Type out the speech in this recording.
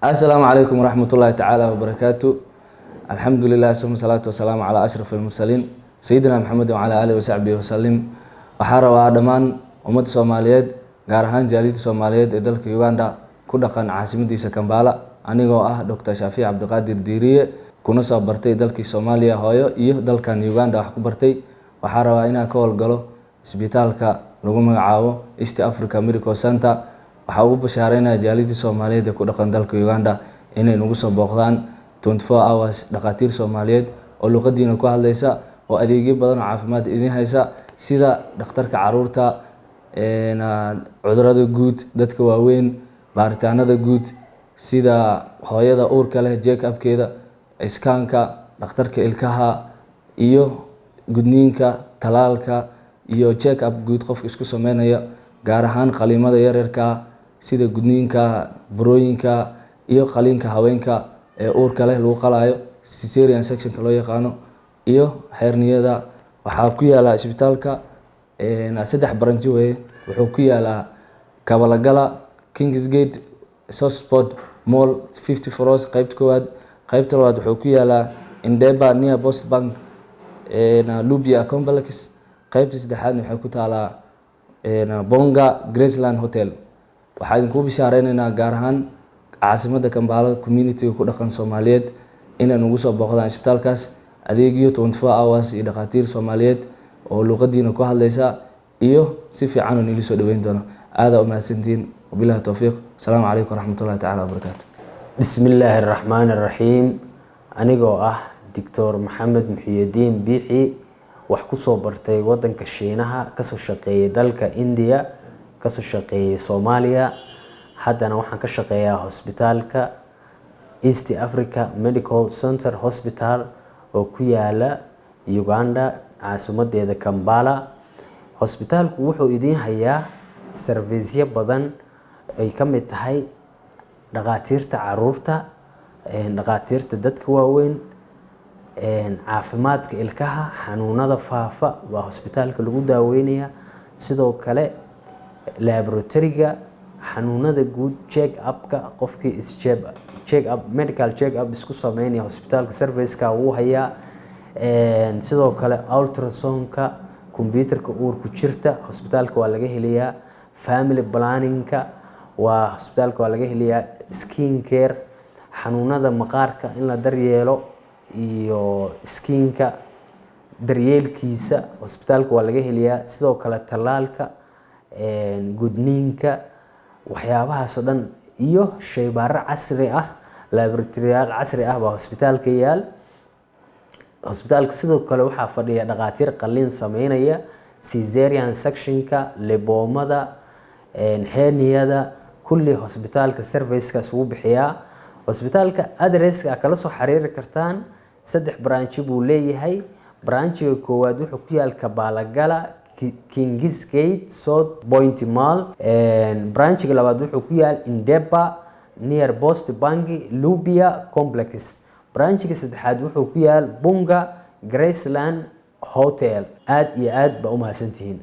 السلام عليكم ورحمة الله تعالى وبركاته. الحمد لله ثم الصلاة والسلام على أشرف المرسلين سيدنا محمد وعلى آله وصحبه وسلم. waxaan rabaa dhammaan ummadda Soomaaliyeed gaar ahaan jaaliyadda Soomaaliyeed ee dalka Uganda ku dhaqan caasimadiisa Kampala anigoo ah Dr. Shaafic Cabdiqaadir Diiriye kuna soo bartay dalkii Soomaaliya hooyo iyo dalkan Uganda wax ku bartay. waxaan rabaa inaan ka howlgalo isbitaalka lagu magacaabo East Africa Medical Center. waxaa ugu bashaareynaa jaaliyadda Soomaaliyeed ee ku dhaqan dalka Uganda inay nagu soo booqdaan 24 hours dhaqaatiir Soomaaliyeed oo luqadiina ku hadlaysa oo adeegyo badan oo caafimaad idin haysa sida dhakhtarka caruurta cudurrada guud dadka waaweyn baaritaanada guud sida hooyada uurka leh check upkeeda iskaanka dhakhtarka ilkaha iyo gudniinka talaalka iyo check up guud qofka isku sameynaya gaar ahaan qaliimada yaryarka sida gudniinka burooyinka iyo qaliinka haweenka ee uurka leh lagu qalayo cesarean section loo yaqaano iyo herniyada. waxaa ku yaala isbitaalka saddex branch weeye wuxuu ku yaalaa Kabalagala Kingsgate Sosport Mall 50 floors qaybta koowaad. qaybta labaad wuxuu ku yaalaa Indeba near Post Bank Lubia Complex. qaybta saddexaad waxay ku taalaa Bonga Graceland Hotel. waxaa idinku bishaareynaa gaar ahaan caasimada Kampala community ku dhaqan Soomaaliyeed inay nagu soo booqdaan isbitaalkaas adeegyo 24 hours iyo dhaqaatiir Soomaaliyeed oo luqadiina ku hadlaysa iyo si fiican oo nili soo dhaweyn doona. aad u mahadsantiin wabillahi tawfiiq. Assalaamu calaykum waraxmatullaahi tacaala wabarakaatuh. bismillaahi raxmaani raxiim. anigoo ah Dr. Maxamed Muxyidiin Biixi wax ku soo bartay wadanka Shiinaha kasoo shaqeeyay dalka India kasoo shaqeeyay Soomaaliya haddana waxaan ka shaqeeyaa hospitaalka East Africa Medical Center Hospital oo ku yaala Uganda caasimadeeda Kampala. hospitaalku wuxuu idin hayaa serviceyo badan ay ka mid tahay dhaqaatiirta caruurta dhaqaatiirta dadka waaweyn caafimaadka ilkaha xanuunada faafa waa hospitaalka lagu daaweynaya sidoo kale laboratoryga xanuunada guud check upka qofkii check up medical check up isku sameynaya hospitaalka serviceka uu hayaa sidoo kale ultrasoundka computerka uurku jirta hospitaalka waa laga helayaa family planningka waa hospitaalka waa laga helayaa skin care xanuunada maqaarka in la daryeelo iyo skinka daryeelkiisa hospitaalka waa laga helayaa sidoo kale talaalka gudniinka waxyaabahaas oo dhan iyo shaybaar casri ah laboratoryal casri ah baa hospitaalka yaal. hospitaalka sidoo kale waxaa fadhiya dhaqaatiir qaliin sameynaya cesarean sectionka leboomada herniyada kulli hospitaalka servicekaas uu bixiyaa. hospitaalka addresska kala soo xiriiri kartaan saddex branch buu leeyahay. branchiga koowaad wuxuu ku yaal Kabalagala Kingsgate South Point Mall. branchiga labaad wuxuu ku yaal Indeba near Post Bank Lubia Complex. branchiga saddexaad wuxuu ku yaal Bonga Graceland Hotel. aad iyo aad ba u mahadsantihiin.